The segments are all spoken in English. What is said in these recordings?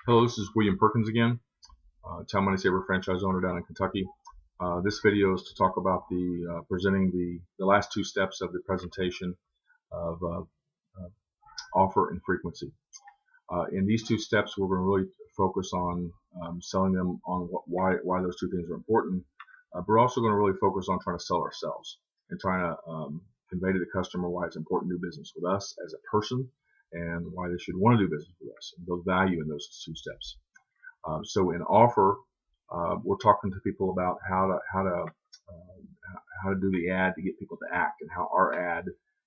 Hello, this is William Perkins again, Town Money Saver franchise owner down in Kentucky. This video is to talk about presenting the last two steps of the presentation of offer and frequency. In these two steps, we're going to really focus on selling them on why those two things are important. But we're also going to really focus on trying to sell ourselves and trying to convey to the customer why it's important to do business with us as a person and why they should want to do business with us and build value in those two steps. So in offer, we're talking to people about how to do the ad to get people to act, and how our ad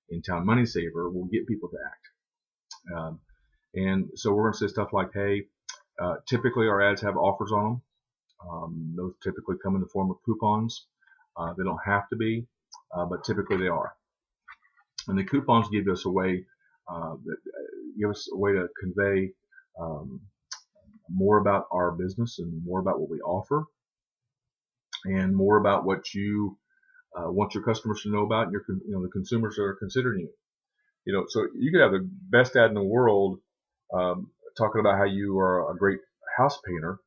in Town Money Saver will get people to act. And so we're going to say stuff like, hey, typically our ads have offers on them. Those typically come in the form of coupons. They don't have to be, but typically they are. And the coupons give us a way to convey more about our business and more about what we offer, and more about what you want your customers to know about, and the consumers that are considering you. So you could have the best ad in the world talking about how you are a great house painter,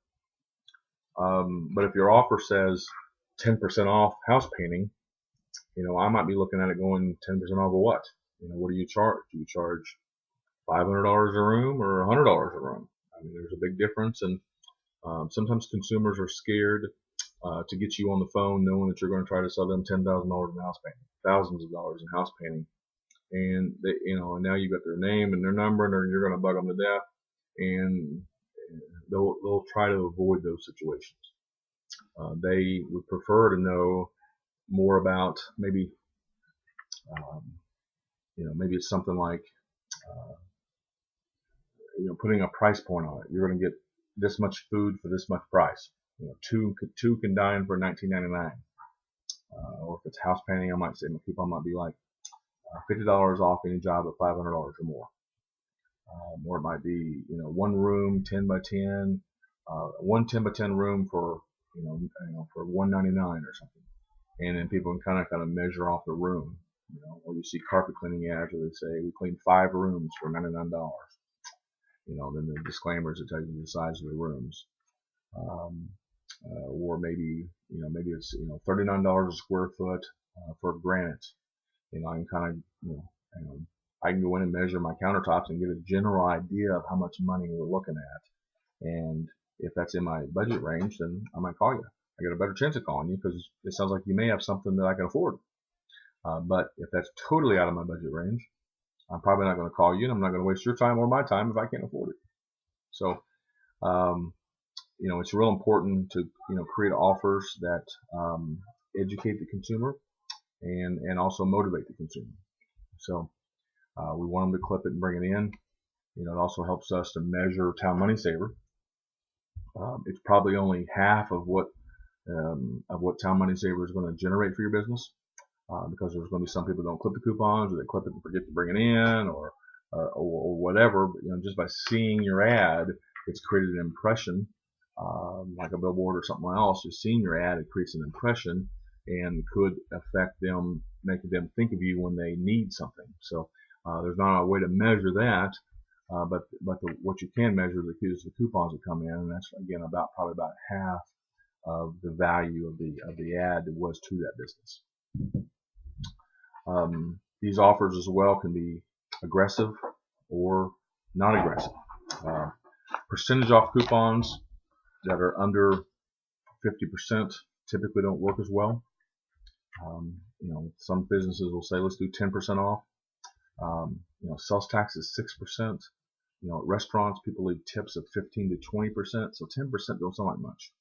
but if your offer says 10% off house painting, I might be looking at it going 10% off of what? What do you charge? Do you charge $500 a room or $100 a room? I mean, there's a big difference, and sometimes consumers are scared to get you on the phone knowing that you're going to try to sell them $10,000 in house painting, thousands of dollars in house painting, and they, and now you've got their name and their number, and you're going to bug them to death, and they'll try to avoid those situations. They would prefer to know more about maybe maybe it's something like putting a price point on it. You're going to get this much food for this much price. Two can dine for $19.99. Or if it's house painting, I might say my coupon might be like $50 off any job at $500 or more. Or it might be one room 10 by 10, one 10 by 10 room for for $199 or something. And then people can kind of measure off the room. Or you see carpet cleaning ads where they say we clean 5 rooms for $99. Then the disclaimers that tell you the size of the rooms. Or maybe it's $39 a square foot for granite. I can kind of I can go in and measure my countertops and get a general idea of how much money we're looking at. And if that's in my budget range, then I might call you. I got a better chance of calling you because it sounds like you may have something that I can afford. But if that's totally out of my budget range, I'm probably not going to call you, and I'm not going to waste your time or my time if I can't afford it. So, it's real important to create offers that educate the consumer and also motivate the consumer. So we want them to clip it and bring it in. It also helps us to measure Town Money Saver. It's probably only half of what Town Money Saver is going to generate for your business, because there's going to be some people who don't clip the coupons, or they clip it and forget to bring it in, or whatever. But just by seeing your ad, it's created an impression, like a billboard or something else. Just seeing your ad, it creates an impression and could affect them, making them think of you when they need something. So there's not a way to measure that, but what you can measure is the coupons that come in, and that's again probably about half of the value of the ad that was to that business. These offers as well can be aggressive or not aggressive. Percentage off coupons that are under 50% typically don't work as well. Some businesses will say, let's do 10% off. Sales tax is 6%. At restaurants, people leave tips of 15 to 20%, so 10% don't sound like much.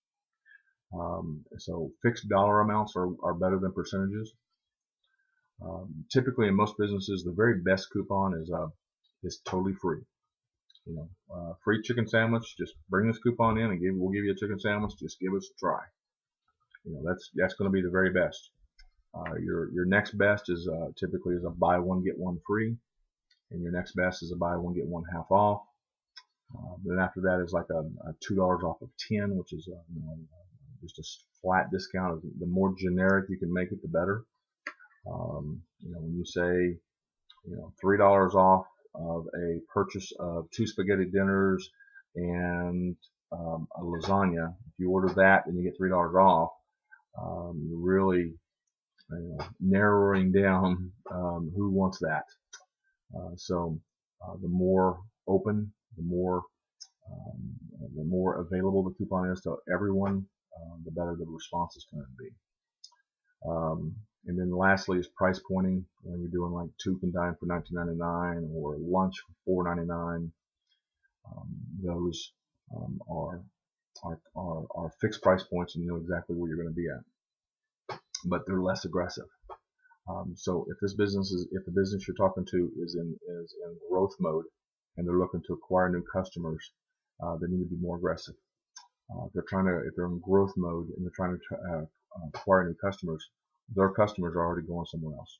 So fixed dollar amounts are better than percentages. Typically in most businesses, the very best coupon is totally free. Free chicken sandwich. Just bring this coupon in and we'll give you a chicken sandwich. Just give us a try. That's going to be the very best. Your next best is typically a buy one get one free, and your next best is a buy one get one half off. Then after that is like a $2 off of 10, which is just a flat discount. The more generic you can make it, the better. When you say $3 off of a purchase of 2 spaghetti dinners and a lasagna. If you order that, then you get $3 off. Really narrowing down who wants that. So the more open, um, the more available the coupon is to everyone, the better the response is going to be. And then lastly is price pointing. When you're doing like 2 can dine for $19.99 or lunch for $4.99, those are fixed price points, and you know exactly where you're going to be at. But they're less aggressive. So if the business you're talking to is in growth mode and they're looking to acquire new customers, they need to be more aggressive. If they're in growth mode and they're trying to acquire new customers, their customers are already going somewhere else.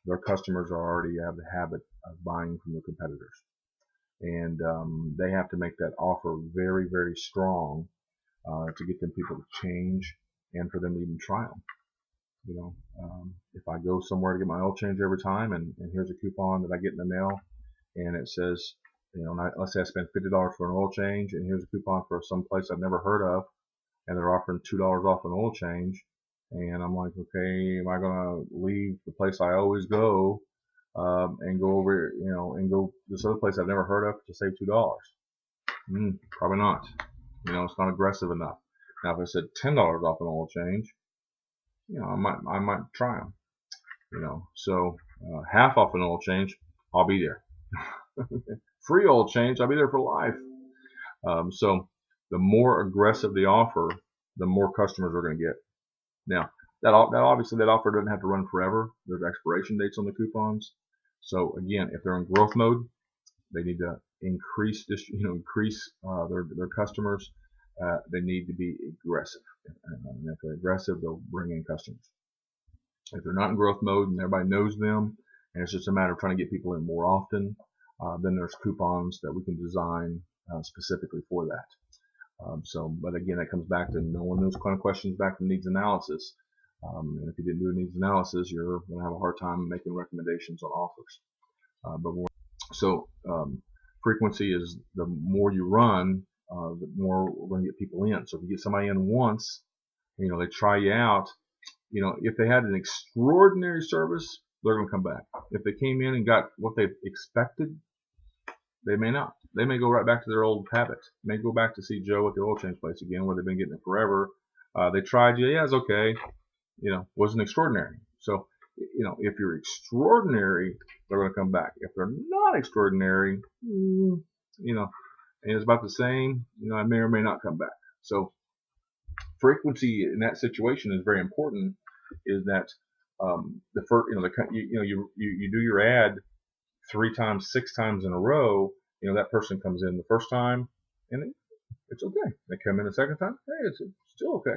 Their customers already have the habit of buying from the competitors, and they have to make that offer very, very strong to get them people to change and for them to even try them. You know, if I go somewhere to get my oil change every time, and here's a coupon that I get in the mail, and it says, you know, let's say I spend $50 for an oil change, and here's a coupon for some place I've never heard of, and they're offering $2 off an oil change, and I'm like, okay, am I gonna leave the place I always go and go over, you know, and go this other place I've never heard of to save $2? Probably not. You know, it's not aggressive enough. Now, if I said $10 off an oil change, you know, I might try them. You know, so half off an oil change, I'll be there. Free oil change, I'll be there for life. So the more aggressive the offer, the more customers are going to get. Now, that obviously that offer doesn't have to run forever. There's expiration dates on the coupons. So again, if they're in growth mode, they need to increase their customers. They need to be aggressive. And if they're aggressive, they'll bring in customers. If they're not in growth mode and everybody knows them, and it's just a matter of trying to get people in more often, then there's coupons that we can design specifically for that. But again, that comes back to knowing those kind of questions back from needs analysis. And if you didn't do a needs analysis, you're going to have a hard time making recommendations on offers. Frequency is the more you run, the more we're going to get people in. So if you get somebody in once, you know, they try you out, you know, if they had an extraordinary service, they're going to come back. If they came in and got what they expected, they may not. They may go right back to their old habits. They may go back to see Joe at the oil change place again, where they've been getting it forever. They tried you, yeah, it's okay. You know, wasn't extraordinary. So, you know, if you're extraordinary, they're going to come back. If they're not extraordinary, you know, and it's about the same, you know, I may or may not come back. So, frequency in that situation is very important. Is that the first, you do your ad 3 times, 6 times in a row. You know, that person comes in the first time and it's okay. They come in the second time, hey, it's still okay.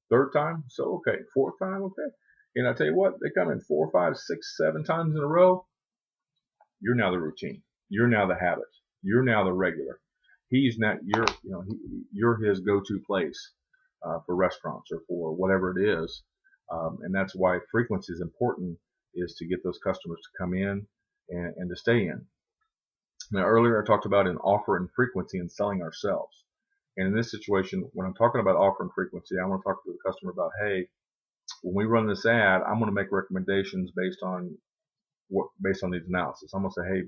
Third time, so okay. Fourth time, okay. And I tell you what, they come in 4, 5, 6, 7 times in a row. You're now the routine. You're now the habit. You're now the regular. He's not. You're his go-to place for restaurants or for whatever it is. And that's why frequency is important, is to get those customers to come in and to stay in. Now, earlier I talked about an offer and frequency and selling ourselves. And in this situation, when I'm talking about offer and frequency, I want to talk to the customer about, hey, when we run this ad, I'm going to make recommendations based on these analysis. I'm going to say, hey,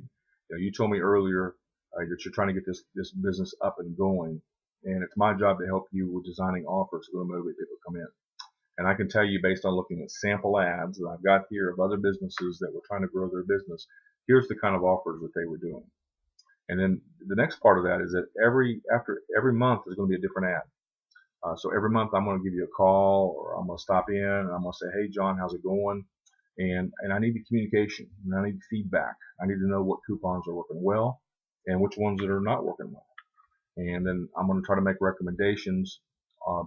you told me earlier that you're trying to get this business up and going, and it's my job to help you with designing offers to motivate people to come in. And I can tell you, based on looking at sample ads that I've got here of other businesses that were trying to grow their business, here's the kind of offers that they were doing. And then the next part of that is that after every month there's going to be a different ad. So every month I'm going to give you a call, or I'm going to stop in and I'm going to say, hey, John, how's it going? And I need the communication, and I need feedback. I need to know what coupons are working well and which ones that are not working well. And then I'm going to try to make recommendations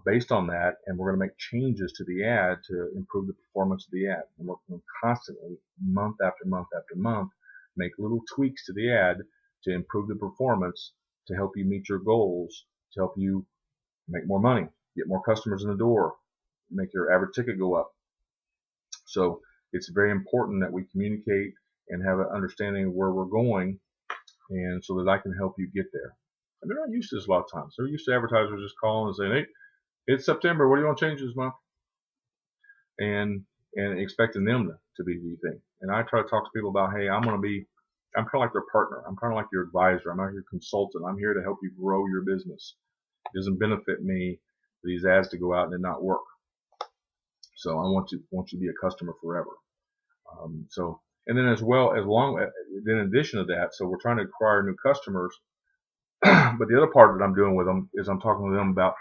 based on that, and we're going to make changes to the ad to improve the performance of the ad. And we're going to constantly, month after month after month, make little tweaks to the ad to improve the performance, to help you meet your goals, to help you make more money, get more customers in the door, make your average ticket go up. So it's very important that we communicate and have an understanding of where we're going, and so that I can help you get there. And they're not used to this a lot of times. They're used to advertisers just calling and saying, hey, it's September, what do you want to change this month? And expecting them to be the thing. And I try to talk to people about, hey, I'm kind of like their partner. I'm kind of like your advisor. I'm not your consultant. I'm here to help you grow your business. It doesn't benefit me for these ads to go out and then not work. So I want you to be a customer forever. And then in addition to that, so we're trying to acquire new customers. But the other part that I'm doing with them is I'm talking to them about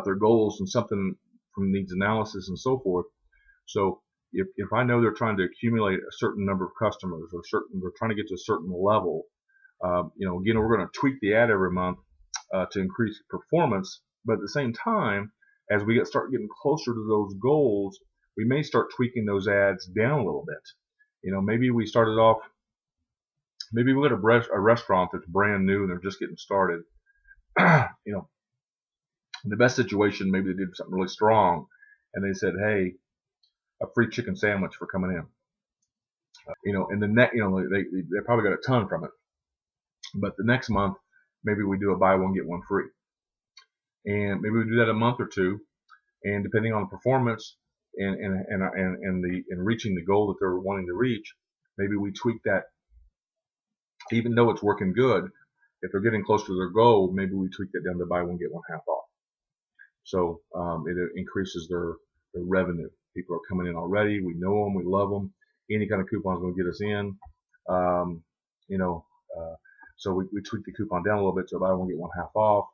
their goals and something from needs analysis and so forth. So if I know they're trying to accumulate a certain number of customers or they're trying to get to a certain level, again, we're going to tweak the ad every month to increase performance. But at the same time, as we start getting closer to those goals, we may start tweaking those ads down a little bit. Maybe we started off, maybe we got a restaurant that's brand new and they're just getting started. In the best situation, maybe they did something really strong and they said, hey, a free chicken sandwich for coming in. And the they probably got a ton from it. But the next month, maybe we do a buy one get one free, and maybe we do that a month or two, and depending on the performance and reaching the goal that they're wanting to reach, maybe we tweak that. Even though it's working good, if they're getting close to their goal, maybe we tweak that down to buy one get one half off. So it increases their revenue. People are coming in already. We know them. We love them. Any kind of coupon is going to get us in. So we tweak the coupon down a little bit to buy one get one half off.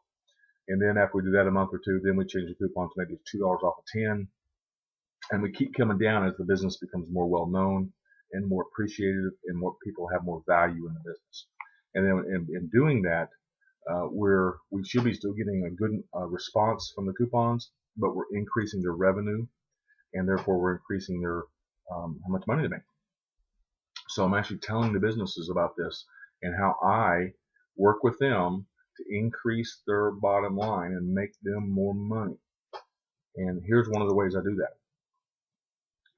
And then after we do that a month or two, then we change the coupon to maybe $2 off of 10. And we keep coming down as the business becomes more well known and more appreciated, and more people have more value in the business. And then in doing that, we should be still getting a good response from the coupons, but we're increasing their revenue, and therefore we're increasing their how much money they make. So I'm actually telling the businesses about this and how I work with them to increase their bottom line and make them more money. And here's one of the ways I do that.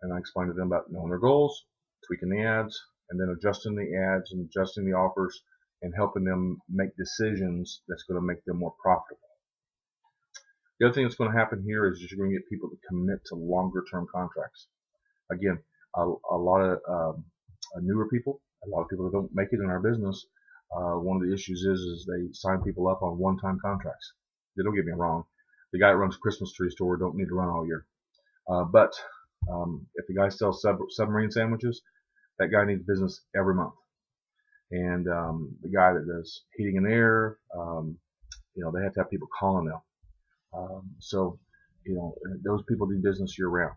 And I explain to them about knowing their goals, tweaking the ads, and then adjusting the ads and adjusting the offers and helping them make decisions that's going to make them more profitable. The other thing that's going to happen here is you're going to get people to commit to longer term contracts. Again, a lot of newer people, a lot of people that don't make it in our business, one of the issues is they sign people up on one-time contracts. Don't get me wrong, the guy that runs a Christmas tree store don't need to run all year. But if the guy sells submarine sandwiches, that guy needs business every month. And the guy that does heating and air, they have to have people calling them. So those people do business year round.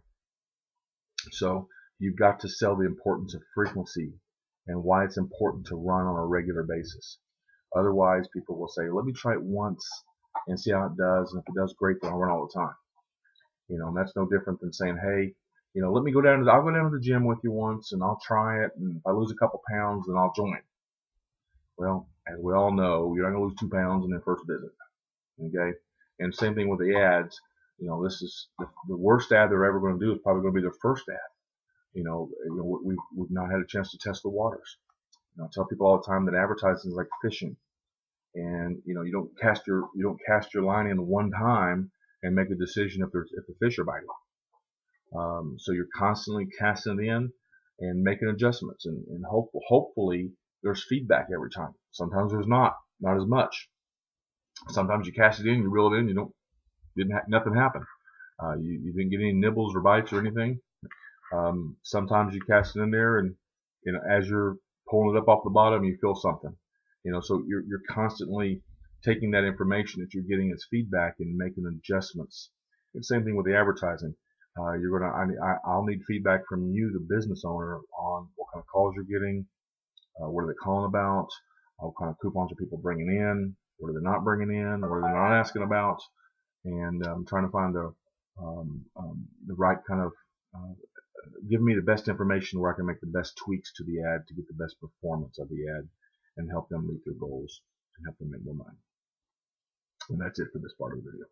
So you've got to sell the importance of frequency and why it's important to run on a regular basis. Otherwise, people will say, let me try it once and see how it does. And if it does great, then I'll run all the time. And that's no different than saying, hey, let me I'll go down to the gym with you once and I'll try it. And if I lose a couple pounds, then I'll join. Well, as we all know, you're not going to lose 2 pounds in their first visit. Okay. And same thing with the ads. This is the worst ad they're ever going to do is probably going to be their first ad. We've not had a chance to test the waters. I tell people all the time that advertising is like fishing, and you don't cast your line in one time and make a decision if the fish are biting. So you're constantly casting it in and making adjustments, and hopefully there's feedback every time. Sometimes there's not as much. Sometimes you cast it in, you reel it in, nothing happened. You didn't get any nibbles or bites or anything. Sometimes you cast it in there, and as you're pulling it up off the bottom, you feel something. So you're constantly taking that information that you're getting as feedback and making adjustments. And same thing with the advertising. I'll need feedback from you, the business owner, on what kind of calls you're getting, what are they calling about, what kind of coupons are people bringing in, what are they not bringing in, what are they not asking about, and trying to find the right kind of give me the best information where I can make the best tweaks to the ad to get the best performance of the ad and help them meet their goals and help them make more money. And that's it for this part of the video.